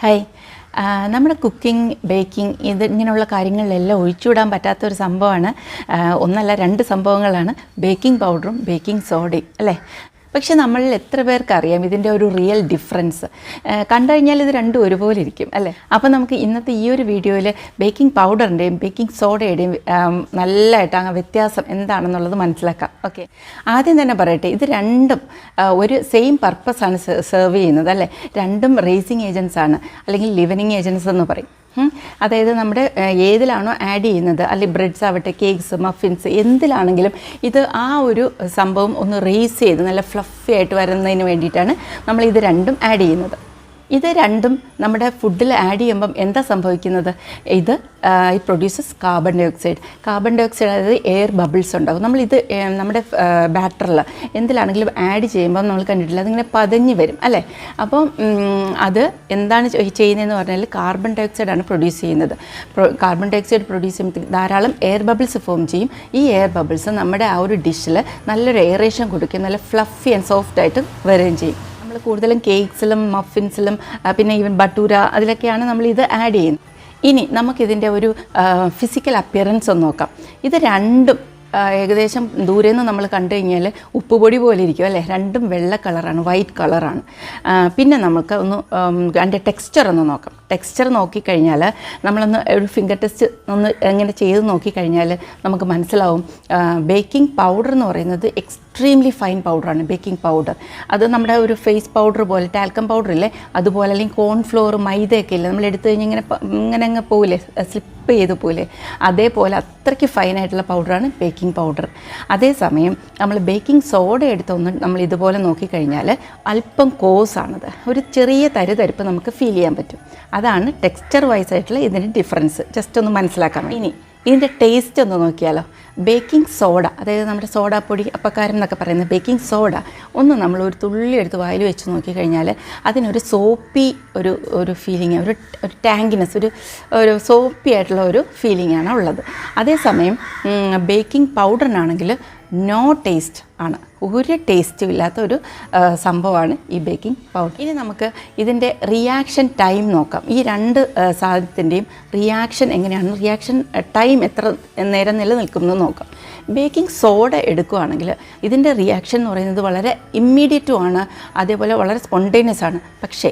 Hi, നമ്മുടെ cooking, baking ഇങ്ങനെയുള്ള കാര്യങ്ങളിലെല്ലാം ഒഴിച്ചുവിടാൻ പറ്റാത്തൊരു സംഭവമാണ്. ഒന്നല്ല, രണ്ട് സംഭവങ്ങളാണ് ബേക്കിംഗ് പൗഡറും ബേക്കിംഗ് സോഡയും അല്ലേ. പക്ഷെ നമ്മളിൽ എത്ര പേർക്കറിയാം ഇതിൻ്റെ ഒരു റിയൽ ഡിഫറൻസ്? കണ്ടു കഴിഞ്ഞാൽ ഇത് രണ്ടും ഒരുപോലെ ഇരിക്കും അല്ലേ. അപ്പോൾ നമുക്ക് ഇന്നത്തെ ഈ ഒരു വീഡിയോയിൽ ബേക്കിംഗ് പൗഡറിൻ്റെയും ബേക്കിംഗ് സോഡയുടെയും നല്ലതായിട്ട് ആ വ്യത്യാസം എന്താണെന്നുള്ളത് മനസ്സിലാക്കാം. ഓക്കെ, ആദ്യം തന്നെ പറയട്ടെ, ഇത് രണ്ടും ഒരു സെയിം പർപ്പസാണ് സെർവ് ചെയ്യുന്നത് അല്ലേ. രണ്ടും റേസിങ് ഏജൻസ് ആണ്, അല്ലെങ്കിൽ ലിവനിങ് ഏജൻസ് എന്ന് പറയും. അതായത് നമ്മുടെ ഏതിലാണോ ആഡ് ചെയ്യുന്നത്, അല്ലെങ്കിൽ ബ്രെഡ്സ് ആവട്ടെ, കേക്ക്സ്, മഫിൻസ്, എന്തിലാണെങ്കിലും ഇത് ആ ഒരു സംഭവം ഒന്ന് റേസ് ചെയ്ത് നല്ല ഫ്ലഫി ആയിട്ട് വരുന്നതിന് വേണ്ടിയിട്ടാണ് നമ്മൾ ഇത് രണ്ടും ആഡ് ചെയ്യുന്നത്. ഇത് രണ്ടും നമ്മുടെ ഫുഡിൽ ആഡ് ചെയ്യുമ്പം എന്താ സംഭവിക്കുന്നത്? ഇത് produces carbon dioxide. Carbon dioxide അതായത് എയർ ബബിൾസ് ഉണ്ടാകും. നമ്മളിത് നമ്മുടെ ബാറ്ററിൽ എന്തിലാണെങ്കിലും ആഡ് ചെയ്യുമ്പം നമ്മൾ കണ്ടിട്ടില്ല, അതിങ്ങനെ പതഞ്ഞ് വരും അല്ലേ. അപ്പം അത് എന്താണ് ചെയ്യുന്നതെന്ന് പറഞ്ഞാൽ കാർബൺ ഡൈ ഓക്സൈഡാണ് പ്രൊഡ്യൂസ് ചെയ്യുന്നത്. കാർബൺ ഡൈ ഓക്സൈഡ് പ്രൊഡ്യൂസ് ചെയ്യുമ്പോൾ ധാരാളം എയർ ബബിൾസ് ഫോം ചെയ്യും. ഈ എയർ ബബിൾസ് നമ്മുടെ ആ ഒരു ഡിഷിൽ നല്ലൊരു എയറേഷൻ കൊടുക്കും, നല്ല ഫ്ലഫി ആൻഡ് സോഫ്റ്റ് ആയിട്ട് വരികയും ചെയ്യും. നമ്മൾ കൂടുതലും കേക്ക്സിലും മഫിൻസിലും പിന്നെ ഈവൻ ബട്ടൂര അതിലൊക്കെയാണ് നമ്മൾ ഇത് ആഡ് ചെയ്യുന്നത്. ഇനി നമുക്കിതിൻ്റെ ഒരു ഫിസിക്കൽ അപ്പിയറൻസ് ഒന്ന് നോക്കാം. ഇത് രണ്ടും ഏകദേശം ദൂരെ നിന്ന് നമ്മൾ കണ്ടു കഴിഞ്ഞാൽ ഉപ്പുപൊടി പോലെ ഇരിക്കും അല്ലേ. രണ്ടും വെള്ള കളറാണ്, വൈറ്റ് കളറാണ്. പിന്നെ നമുക്ക് ഒന്ന് അതിൻ്റെ ടെക്സ്ചർ ഒന്ന് നോക്കാം. ടെക്സ്ചർ നോക്കിക്കഴിഞ്ഞാൽ നമ്മളൊന്ന് ഒരു ഫിംഗർ ടെസ്റ്റ് ഒന്ന് എങ്ങനെ ചെയ്ത് നോക്കിക്കഴിഞ്ഞാൽ നമുക്ക് മനസ്സിലാവും. ബേക്കിംഗ് പൗഡർ എന്ന് പറയുന്നത് എക്സ്ട്രീംലി ഫൈൻ പൗഡറാണ് ബേക്കിംഗ് പൗഡർ. അത് നമ്മുടെ ഒരു ഫേസ് പൗഡർ പോലെ, ടാൽക്കം പൗഡർ ഇല്ലേ അതുപോലെ, അല്ലെങ്കിൽ കോൺഫ്ലോർ, മൈദയൊക്കെ ഇല്ലേ നമ്മൾ എടുത്തു കഴിഞ്ഞാൽ ഇങ്ങനെ അങ്ങ് പോവില്ലേ, സ്ലിപ്പ് ചെയ്ത് പോലെ, അതേപോലെ അത്രയ്ക്ക് ഫൈനായിട്ടുള്ള പൗഡറാണ് ബേക്കിംഗ് പൗഡർ. അതേസമയം നമ്മൾ ബേക്കിംഗ് സോഡ എടുത്തൊന്ന് നമ്മൾ ഇതുപോലെ നോക്കിക്കഴിഞ്ഞാൽ അല്പം കോഴ്സാണത്. ഒരു ചെറിയ തരിതരിപ്പ് നമുക്ക് ഫീൽ ചെയ്യാൻ പറ്റും. അതാണ് ടെക്സ്ചർ വൈസ് ആയിട്ടുള്ള ഇതിൻ്റെ ഡിഫറൻസ്. ജസ്റ്റ് ഒന്ന് മനസ്സിലാക്കാം. ഇനി ഇതിൻ്റെ ടേസ്റ്റ് ഒന്ന് നോക്കിയാലോ. ബേക്കിംഗ് സോഡ, അതായത് നമ്മുടെ സോഡാപ്പൊടി, അപ്പക്കാരം എന്നൊക്കെ പറയുന്നത് ബേക്കിംഗ് സോഡ ഒന്ന് നമ്മൾ ഒരു തുള്ളി എടുത്ത് വായിൽ വെച്ച് നോക്കിക്കഴിഞ്ഞാൽ അതിനൊരു സോപ്പി ഒരു ഫീലിംഗ്, ഒരു ടാങ്കിനെസ്, ഒരു സോപ്പി ആയിട്ടുള്ള ഒരു ഫീലിംഗാണ് ഉള്ളത്. അതേസമയം ബേക്കിംഗ് പൗഡറിനാണെങ്കിൽ നോ ടേസ്റ്റ് ആണ്, ഒരു ടേസ്റ്റും ഇല്ലാത്ത ഒരു സംഭവമാണ് ഈ ബേക്കിംഗ് പൗഡർ. ഇനി നമുക്ക് ഇതിൻ്റെ റിയാക്ഷൻ ടൈം നോക്കാം. ഈ രണ്ട് സാധനത്തിൻ്റെയും റിയാക്ഷൻ എങ്ങനെയാണ്, റിയാക്ഷൻ ടൈം എത്ര നേരം നിലനിൽക്കുന്നു നോക്കാം. ബേക്കിംഗ് സോഡ എടുക്കുകയാണെങ്കിൽ ഇതിൻ്റെ റിയാക്ഷൻ എന്ന് പറയുന്നത് വളരെ ഇമ്മീഡിയറ്റും ആണ്, അതേപോലെ വളരെ സ്പോണ്ടേനിയസ് ആണ്. പക്ഷേ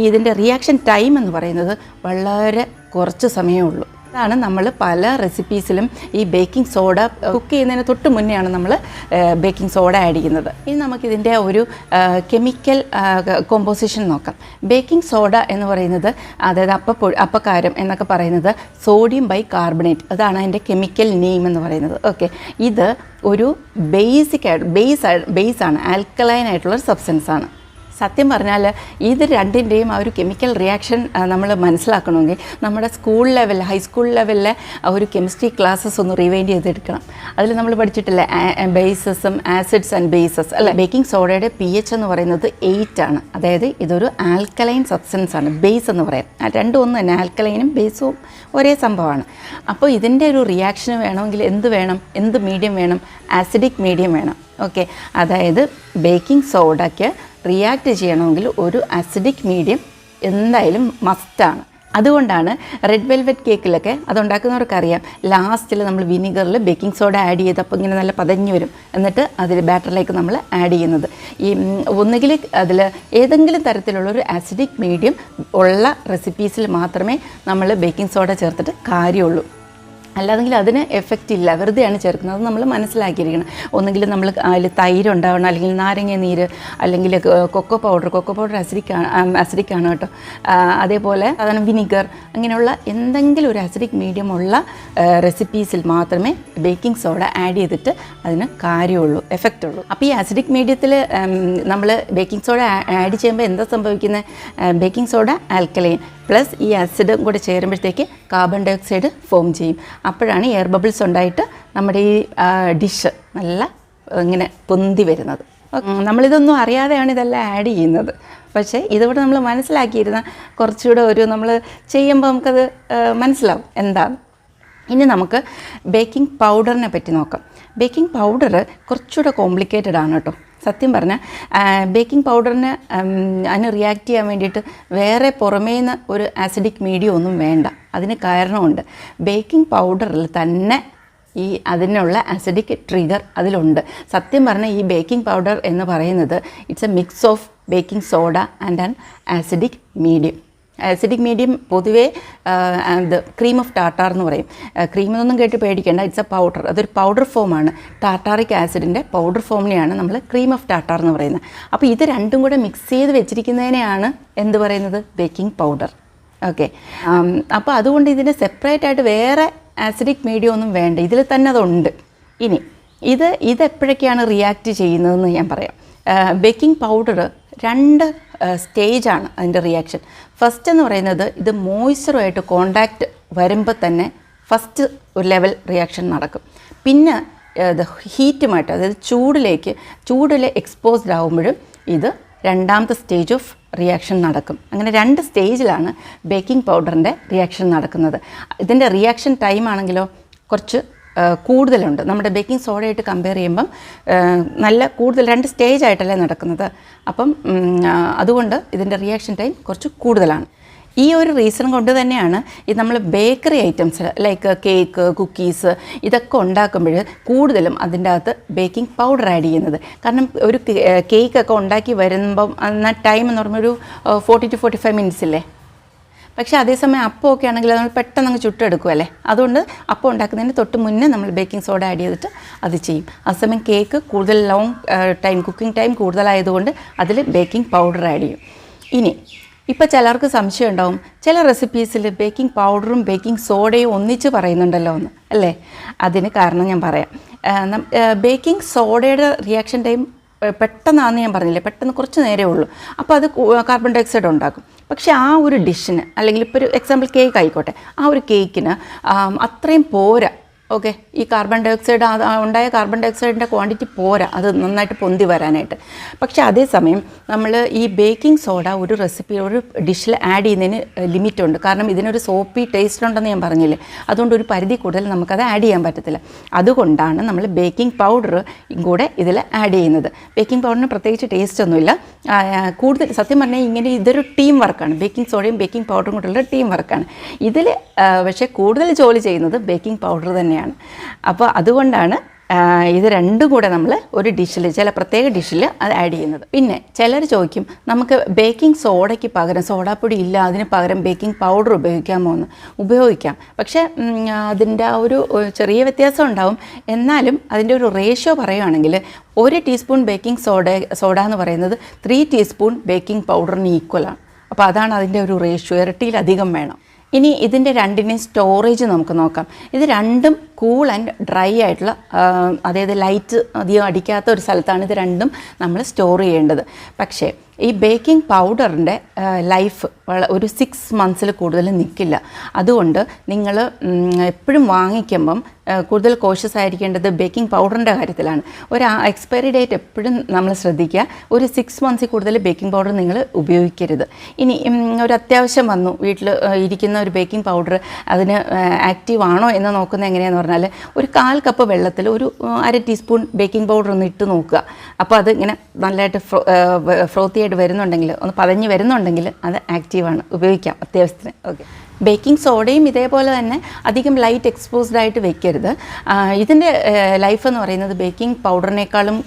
ഇതിൻ്റെ റിയാക്ഷൻ ടൈം എന്ന് പറയുന്നത് വളരെ കുറച്ച് സമയമേ ഉള്ളൂ. അതാണ് നമ്മൾ പല റെസിപ്പീസിലും ഈ ബേക്കിംഗ് സോഡ കുക്ക് ചെയ്യുന്നതിന് തൊട്ട് മുന്നെയാണ് നമ്മൾ ബേക്കിംഗ് സോഡ ആഡ് ചെയ്യുന്നത്. ഇനി നമുക്കിതിൻ്റെ ഒരു കെമിക്കൽ കോമ്പോസിഷൻ നോക്കാം. ബേക്കിംഗ് സോഡ എന്ന് പറയുന്നത്, അതായത് അപ്പക്കാരം എന്നൊക്കെ പറയുന്നത് സോഡിയം ബൈ കാർബണേറ്റ്, അതാണ് അതിൻ്റെ കെമിക്കൽ നെയിം എന്ന് പറയുന്നത്. ഓക്കെ, ഇത് ഒരു ബേസാണ്, ആൽക്കലൈൻ ആയിട്ടുള്ളൊരു സബ്സ്റ്റൻസ് ആണ്. സത്യം പറഞ്ഞാൽ ഇത് രണ്ടിൻ്റെയും ആ ഒരു കെമിക്കൽ റിയാക്ഷൻ നമ്മൾ മനസ്സിലാക്കണമെങ്കിൽ നമ്മുടെ സ്കൂൾ ലെവലിൽ, ഹൈസ്കൂൾ ലെവലിലെ ഒരു കെമിസ്ട്രി ക്ലാസ്സസ് ഒന്ന് റിവൈൻഡ് ചെയ്തെടുക്കണം. അതിൽ നമ്മൾ പഠിച്ചിട്ടില്ലേ ബേസസും ആസിഡ്സ് ആൻഡ് ബേസസ് അല്ലേ. ബേക്കിംഗ് സോഡയുടെ pH എന്ന് പറയുന്നത് 8 ആണ്. അതായത് ഇതൊരു ആൽക്കലൈൻ സബ്സ്റ്റൻസ് ആണ്, ബേസ് എന്ന് പറയാം. രണ്ടും ഒന്ന് തന്നെ, ആൽക്കലൈനും ബേസും ഒരേ സംഭവമാണ്. അപ്പോൾ ഇതിൻ്റെ ഒരു റിയാക്ഷന് വേണമെങ്കിൽ എന്ത് മീഡിയം വേണം? ആസിഡിക് മീഡിയം വേണം. ഓക്കെ, അതായത് ബേക്കിംഗ് സോഡയ്ക്ക് റിയാക്ട് ചെയ്യണമെങ്കിൽ ഒരു അസിഡിക് മീഡിയം എന്തായാലും മസ്റ്റാണ്. അതുകൊണ്ടാണ് റെഡ് വെൽവെറ്റ് കേക്കിലൊക്കെ അതുണ്ടാക്കുന്നവർക്കറിയാം, ലാസ്റ്റിൽ നമ്മൾ വിനീഗറിൽ ബേക്കിംഗ് സോഡ ആഡ് ചെയ്തപ്പോൾ ഇങ്ങനെ നല്ല പതഞ്ഞ് വരും, എന്നിട്ട് അതിൽ ബാറ്ററിലേക്ക് നമ്മൾ ആഡ് ചെയ്യുന്നത്. ഈ ഒന്നുകിൽ അതിൽ ഏതെങ്കിലും തരത്തിലുള്ളൊരു ആസിഡിക് മീഡിയം ഉള്ള റെസിപ്പീസിൽ മാത്രമേ നമ്മൾ ബേക്കിംഗ് സോഡ ചേർത്തിട്ട് കാര്യമുള്ളൂ. അല്ലാതെങ്കിൽ അതിന് എഫക്റ്റ് ഇല്ല, വെറുതെയാണ് ചേർക്കുന്നത്. അത് നമ്മൾ മനസ്സിലാക്കിയിരിക്കണം. ഒന്നുകിൽ നമ്മൾ അതിൽ തൈര് ഉണ്ടാവണം, അല്ലെങ്കിൽ നാരങ്ങ നീര്, അല്ലെങ്കിൽ കൊക്കോ പൗഡർ അസിഡിക്കാണ് കേട്ടോ. അതേപോലെ സാധാരണ വിനിഗർ, അങ്ങനെയുള്ള എന്തെങ്കിലും ഒരു ആസിഡിക് മീഡിയം ഉള്ള റെസിപ്പീസിൽ മാത്രമേ ബേക്കിംഗ് സോഡ ആഡ് ചെയ്തിട്ട് അതിന് കാര്യമുള്ളൂ, എഫക്റ്റ് ഉള്ളൂ. അപ്പോൾ ഈ ആസിഡിക് മീഡിയത്തിൽ നമ്മൾ ബേക്കിംഗ് സോഡ ആഡ് ചെയ്യുമ്പോൾ എന്താ സംഭവിക്കുന്നത്? ബേക്കിംഗ് സോഡ ആൽക്കലൈൻ പ്ലസ് ഈ ആസിഡും കൂടെ ചേരുമ്പോഴത്തേക്ക് കാർബൺ ഡൈ ഓക്സൈഡ് ഫോം ചെയ്യും. അപ്പോഴാണ് എയർ ബബിൾസ് ഉണ്ടായിട്ട് നമ്മുടെ ഈ ഡിഷ് നല്ല ഇങ്ങനെ പൊന്തി വരുന്നത്. നമ്മളിതൊന്നും അറിയാതെയാണ് ഇതെല്ലാം ആഡ് ചെയ്യുന്നത്. പക്ഷേ ഇതിവിടെ നമ്മൾ മനസ്സിലാക്കിയിരുന്ന കുറച്ചുകൂടെ നമ്മൾ ചെയ്യുമ്പോൾ നമുക്കത് മനസ്സിലാവും എന്താണ്. ഇനി നമുക്ക് ബേക്കിംഗ് പൗഡറിനെ പറ്റി നോക്കാം. ബേക്കിംഗ് പൗഡർ കുറച്ചുകൂടെ കോംപ്ലിക്കേറ്റഡ് ആണ് കേട്ടോ. സത്യം പറഞ്ഞാൽ ബേക്കിംഗ് പൗഡറിന് അതിന് റിയാക്ട് ചെയ്യാൻ വേണ്ടിയിട്ട് വേറെ പുറമേന്ന് ഒരു ആസിഡിക് മീഡിയം ഒന്നും വേണ്ട. അതിന് കാരണമുണ്ട്. ബേക്കിംഗ് പൗഡറിൽ തന്നെ അതിനുള്ള ആസിഡിക് ട്രിഗർ അതിലുണ്ട്. സത്യം പറഞ്ഞാൽ ഈ ബേക്കിംഗ് പൗഡർ എന്ന് പറയുന്നത് it's A mix of baking soda and an acidic medium. Acidic medium പൊതുവേ ക്രീം ഓഫ് ടാർട്ടാർ എന്ന് പറയും. ക്രീം എന്നൊന്നും കേട്ട് പേടിക്കേണ്ട, ഇറ്റ്സ് എ പൗഡർ. അതൊരു പൗഡർ ഫോമാണ്. ടാർട്ടാറിക് ആസിഡിൻ്റെ പൗഡർ ഫോമിനെയാണ് നമ്മൾ ക്രീം ഓഫ് ടാർട്ടാർ എന്ന് പറയുന്നത്. അപ്പോൾ ഇത് രണ്ടും കൂടെ മിക്സ് ചെയ്ത് വെച്ചിരിക്കുന്നതിനെയാണ് എന്ത് പറയുന്നത്? Baking powder. ഓക്കെ. അപ്പോൾ അതുകൊണ്ട് ഇതിന് സെപ്പറേറ്റ് ആയിട്ട് വേറെ ആസിഡിക് മീഡിയം ഒന്നും വേണ്ട, ഇതിൽ തന്നെ അതുണ്ട്. ഇനി ഇതെപ്പോഴൊക്കെയാണ് റിയാക്ട് ചെയ്യുന്നതെന്ന് ഞാൻ പറയാം. ബേക്കിംഗ് പൗഡർ 2 സ്റ്റേജാണ് അതിൻ്റെ റിയാക്ഷൻ. ഫസ്റ്റ് എന്ന് പറയുന്നത് ഇത് മോയ്സ്ചറുമായിട്ട് കോണ്ടാക്റ്റ് വരുമ്പോൾ തന്നെ ഫസ്റ്റ് ഒരു ലെവൽ റിയാക്ഷൻ നടക്കും. പിന്നെ ഹീറ്റുമായിട്ട്, അതായത് ചൂടിൽ എക്സ്പോസ്ഡ് ആകുമ്പോഴും ഇത് രണ്ടാമത്തെ സ്റ്റേജ് ഓഫ് റിയാക്ഷൻ നടക്കും. അങ്ങനെ 2 സ്റ്റേജിലാണ് ബേക്കിംഗ് പൗഡറിൻ്റെ റിയാക്ഷൻ നടക്കുന്നത്. ഇതിൻ്റെ റിയാക്ഷൻ ടൈം ആണെങ്കിലോ കുറച്ച് കൂടുതലുണ്ട്. നമ്മുടെ ബേക്കിംഗ് സോഡയായിട്ട് കമ്പയർ ചെയ്യുമ്പം നല്ല കൂടുതൽ 2 സ്റ്റേജായിട്ടല്ലേ നടക്കുന്നത്. അപ്പം അതുകൊണ്ട് ഇതിൻ്റെ റിയാക്ഷൻ ടൈം കുറച്ച് കൂടുതലാണ്. ഈ ഒരു റീസൺ കൊണ്ട് തന്നെയാണ് ഇത് നമ്മൾ bakery items like cake, cookies ഇതൊക്കെ ഉണ്ടാക്കുമ്പോൾ കൂടുതലും അതിൻ്റെ അകത്ത് ബേക്കിംഗ് പൗഡർ ആഡ് ചെയ്യുന്നത്. കാരണം ഒരു കേക്കൊക്കെ ഉണ്ടാക്കി വരുമ്പം ആ ടൈം എന്ന് പറയുമ്പോൾ ഒരു 40 to 45 മിനിറ്റ്സ് ഇല്ലേ. പക്ഷേ അതേസമയം അപ്പമൊക്കെ ആണെങ്കിൽ നമ്മൾ പെട്ടെന്ന് അങ്ങ് ചുട്ടെടുക്കുമല്ലേ. അതുകൊണ്ട് അപ്പം ഉണ്ടാക്കുന്നതിന് തൊട്ട് മുന്നേ നമ്മൾ ബേക്കിംഗ് സോഡ ആഡ് ചെയ്തിട്ട് അത് ചെയ്യും. അതേസമയം കേക്ക് കൂടുതൽ ലോങ് ടൈം കുക്കിംഗ് ടൈം കൂടുതലായതുകൊണ്ട് അതിൽ ബേക്കിംഗ് പൗഡർ ആഡ് ചെയ്യും. ഇനി ഇപ്പോൾ ചിലർക്ക് സംശയം ഉണ്ടാവും, ചില റെസിപ്പീസിൽ ബേക്കിംഗ് പൗഡറും ബേക്കിംഗ് സോഡയും ഒന്നിച്ച് പറയുന്നുണ്ടല്ലോ എന്ന്, അല്ലേ? അതിന് കാരണം ഞാൻ പറയാം. ബേക്കിംഗ് സോഡയുടെ റിയാക്ഷൻ ടൈം പെട്ടെന്നാണെന്ന് ഞാൻ പറഞ്ഞില്ലേ, പെട്ടെന്ന് കുറച്ച് നേരമേ ഉള്ളൂ. അപ്പോൾ അത് കാർബൺ ഡൈ ഓക്സൈഡ് ഉണ്ടാക്കും. പക്ഷേ ആ ഒരു ഡിഷിന്, അല്ലെങ്കിൽ ഇപ്പോൾ ഒരു എക്സാമ്പിൾ കേക്ക് ആയിക്കോട്ടെ, ആ ഒരു കേക്കിന് അത്രയും പോരാ. ഓക്കെ, ഈ കാർബൺ ഡൈ ഓക്സൈഡ് ഉണ്ടായ കാർബൺ ഡൈ ഓക്സൈഡിൻ്റെ ക്വാണ്ടിറ്റി പോരാ അത് നന്നായിട്ട് പൊന്തി വരാനായിട്ട്. പക്ഷേ അതേസമയം നമ്മൾ ഈ ബേക്കിംഗ് സോഡ ഒരു റെസിപ്പി ഒരു ഡിഷിൽ ആഡ് ചെയ്യുന്നതിന് ലിമിറ്റുണ്ട്. കാരണം ഇതിനൊരു സോപ്പി ടേസ്റ്റ് ഉണ്ടെന്ന് ഞാൻ പറഞ്ഞില്ലേ. അതുകൊണ്ട് ഒരു പരിധി കൂടുതൽ നമുക്കത് ആഡ് ചെയ്യാൻ പറ്റത്തില്ല. അതുകൊണ്ടാണ് നമ്മൾ ബേക്കിംഗ് പൗഡർ കൂടെ ഇതിൽ ആഡ് ചെയ്യുന്നത്. ബേക്കിംഗ് പൗഡറിന് പ്രത്യേകിച്ച് ടേസ്റ്റ് ഒന്നുമില്ല. കൂടുതൽ സത്യം പറഞ്ഞാൽ ഇങ്ങനെ ഇതൊരു ടീം വർക്കാണ്. ബേക്കിംഗ് സോഡയും ബേക്കിംഗ് പൗഡറും കൂടെയുള്ള ടീം വർക്കാണ് ഇതിൽ. പക്ഷേ കൂടുതൽ ജോലി ചെയ്യുന്നത് ബേക്കിംഗ് പൗഡർ തന്നെയാണ്. അപ്പോൾ അതുകൊണ്ടാണ് ഇത് രണ്ടും കൂടെ നമ്മൾ ഒരു ഡിഷിൽ, ചില പ്രത്യേക ഡിഷിൽ അത് ആഡ് ചെയ്യുന്നത്. പിന്നെ ചിലർ ചോദിക്കും, നമുക്ക് ബേക്കിംഗ് സോഡയ്ക്ക് പകരം സോഡാപ്പൊടി ഇല്ല, അതിന് പകരം ബേക്കിംഗ് പൗഡർ ഉപയോഗിക്കാമോ എന്ന്. ഉപയോഗിക്കാം, പക്ഷേ അതിൻ്റെ ആ ഒരു ചെറിയ വ്യത്യാസം ഉണ്ടാവും. എന്നാലും അതിൻ്റെ ഒരു റേഷ്യോ പറയുകയാണെങ്കിൽ 1 ടീസ്പൂൺ ബേക്കിംഗ് സോഡ എന്ന് പറയുന്നത് 3 ടീസ്പൂൺ ബേക്കിംഗ് പൗഡറിന് ഈക്വലാണ്. അപ്പോൾ അതാണ് അതിൻ്റെ ഒരു റേഷ്യോ, ഇരട്ടിയിലധികം വേണം. ഇനി ഇതിൻ്റെ രണ്ടിനെയും സ്റ്റോറേജ് നമുക്ക് നോക്കാം. ഇത് രണ്ടും കൂൾ ആൻഡ് ഡ്രൈ ആയിട്ടുള്ള, അതായത് ലൈറ്റ് അധികം അടിക്കാത്ത ഒരു സ്ഥലത്താണ് ഇത് രണ്ടും നമ്മൾ സ്റ്റോർ ചെയ്യേണ്ടത്. പക്ഷേ ഈ ബേക്കിംഗ് പൗഡറിൻ്റെ ലൈഫ് ഒരു 6 മന്ത്സിൽ കൂടുതൽ നിൽക്കില്ല. അതുകൊണ്ട് നിങ്ങൾ എപ്പോഴും വാങ്ങിക്കുമ്പം കൂടുതൽ കോഷ്യസ് ആയിരിക്കേണ്ടത് ബേക്കിംഗ് പൗഡറിൻ്റെ കാര്യത്തിലാണ്. ഒരു എക്സ്പയറി ഡേറ്റ് എപ്പോഴും നമ്മൾ ശ്രദ്ധിക്കുക. ഒരു 6 മന്ത്സിൽ കൂടുതൽ ബേക്കിംഗ് പൗഡർ നിങ്ങൾ ഉപയോഗിക്കരുത്. ഇനി ഒരു അത്യാവശ്യം വന്നു, വീട്ടിൽ ഇരിക്കുന്ന ഒരു ബേക്കിംഗ് പൗഡർ അതിന് ആക്റ്റീവ് ആണോ എന്ന് നോക്കുന്നത് എങ്ങനെയാണെന്ന് പറഞ്ഞാൽ, ഒരു 1/4 കപ്പ് വെള്ളത്തിൽ ഒരു 1/2 ടീസ്പൂൺ ബേക്കിംഗ് പൗഡർ ഒന്ന് ഇട്ട് നോക്കുക. അപ്പോൾ അത് ഇങ്ങനെ നല്ലതായിട്ട് ഫ്രോത്തി ആയിട്ട് വരുന്നുണ്ടെങ്കിൽ, ഒന്ന് പതഞ്ഞ് വരുന്നുണ്ടെങ്കിൽ അത് ആക്റ്റീവാണ്, ഉപയോഗിക്കാം അത്യാവശ്യത്തിന്. ഓക്കെ. ബേക്കിംഗ് സോഡയും ഇതേപോലെ തന്നെ അധികം ലൈറ്റ് എക്സ്പോസ്ഡ് ആയിട്ട് വെക്കരുത്. ഇതിൻ്റെ ലൈഫ് എന്ന് പറയുന്നത് ബേക്കിംഗ് പൗഡറിനേക്കാളും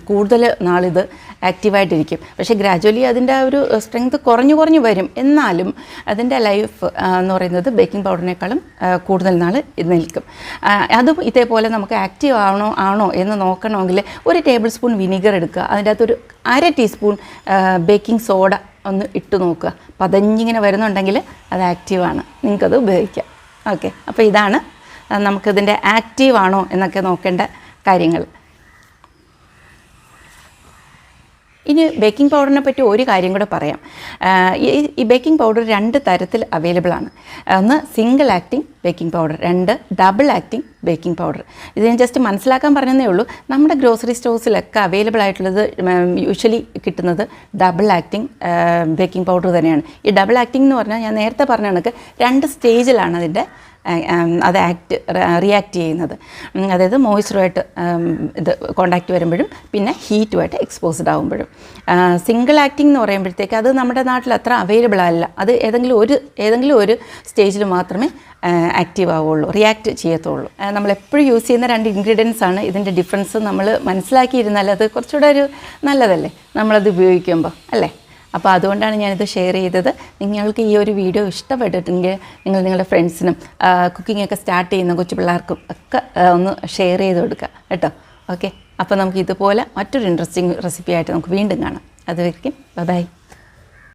കൂടുതൽ നാളിത് ആക്റ്റീവായിട്ടിരിക്കും. പക്ഷേ ഗ്രാജുവലി അതിൻ്റെ ഒരു സ്ട്രെങ്ത് കുറഞ്ഞു വരും. എന്നാലും അതിൻ്റെ ലൈഫ് എന്ന് പറയുന്നത് ബേക്കിംഗ് പൗഡറിനേക്കാളും കൂടുതൽ നാൾ ഇത് നിൽക്കും. അതും ഇതേപോലെ നമുക്ക് ആക്റ്റീവ് ആണോ എന്ന് നോക്കണമെങ്കിൽ 1 ടേബിൾ സ്പൂൺ വിനീഗർ എടുക്കുക. അതിൻ്റെ അകത്തൊരു 1/2 ടീസ്പൂൺ ബേക്കിംഗ് സോഡ ഒന്ന് ഇട്ട് നോക്കുക. പതഞ്ഞിങ്ങനെ വരുന്നുണ്ടെങ്കിൽ അത് ആക്റ്റീവാണ്, നിങ്ങൾക്കത് ഉപയോഗിക്കാം. ഓക്കെ. അപ്പോൾ ഇതാണ് നമുക്കിതിൻ്റെ ആക്റ്റീവാണോ എന്നൊക്കെ നോക്കേണ്ട കാര്യങ്ങൾ. ഇനി ബേക്കിംഗ് പൗഡറിനെ പറ്റി ഒരു കാര്യം കൂടെ പറയാം. ഈ ബേക്കിംഗ് പൗഡർ 2 തരത്തിൽ അവൈലബിൾ ആണ്. ഒന്ന് single acting baking powder, 2 double acting baking powder. ഇത് ഞാൻ ജസ്റ്റ് മനസ്സിലാക്കാൻ പറഞ്ഞതേ ഉള്ളൂ. നമ്മുടെ ഗ്രോസറി സ്റ്റോഴ്സിലൊക്കെ അവൈലബിൾ ആയിട്ടുള്ളത് യൂഷ്വലി കിട്ടുന്നത് ഡബിൾ ആക്ടിങ് ബേക്കിംഗ് പൗഡർ തന്നെയാണ്. ഈ ഡബിൾ ആക്ടിങ് എന്ന് പറഞ്ഞാൽ ഞാൻ നേരത്തെ പറഞ്ഞ കണക്ക് 2 സ്റ്റേജിലാണ് അതിൻ്റെ അത് റിയാക്ട് ചെയ്യുന്നത്. അതായത് മോയ്സ്ചറുമായിട്ട് ഇത് കോണ്ടാക്റ്റ് വരുമ്പോഴും പിന്നെ ഹീറ്റുമായിട്ട് എക്സ്പോസ്ഡ് ആകുമ്പോഴും. സിംഗിൾ ആക്ടിംഗ് എന്ന് പറയുമ്പോഴത്തേക്ക് അത് നമ്മുടെ നാട്ടിൽ അത്ര അവൈലബിൾ അല്ല. അത് ഏതെങ്കിലും ഒരു സ്റ്റേജിൽ മാത്രമേ ആക്റ്റീവ് ആവുള്ളൂ, റിയാക്ട് ചെയ്യത്തുള്ളൂ. നമ്മളെപ്പോഴും യൂസ് ചെയ്യുന്ന 2 ഇൻഗ്രീഡിയൻസ് ആണ്. ഇതിൻ്റെ ഡിഫറൻസ് നമ്മൾ മനസ്സിലാക്കിയിരുന്നാൽ അത് കുറച്ചുകൂടെ ഒരു നല്ലതല്ലേ നമ്മളത് ഉപയോഗിക്കുമ്പോൾ, അല്ലേ? അപ്പോൾ അതുകൊണ്ടാണ് ഞാനിത് ഷെയർ ചെയ്തത്. നിങ്ങൾക്ക് ഈ ഒരു വീഡിയോ ഇഷ്ടപ്പെട്ടിട്ടുണ്ടെങ്കിൽ നിങ്ങൾ നിങ്ങളുടെ ഫ്രണ്ട്സിനും കുക്കിങ്ങൊക്കെ സ്റ്റാർട്ട് ചെയ്യുന്ന കൊച്ചു പിള്ളേർക്കും ഒക്കെ ഒന്ന് ഷെയർ ചെയ്ത് കൊടുക്കുക കേട്ടോ. ഓക്കെ, അപ്പോൾ നമുക്ക് ഇതുപോലെ മറ്റൊരു ഇൻട്രസ്റ്റിംഗ് റെസിപ്പി ആയിട്ട് നമുക്ക് വീണ്ടും കാണാം. അതുവരെയ്ക്കും ബൈ.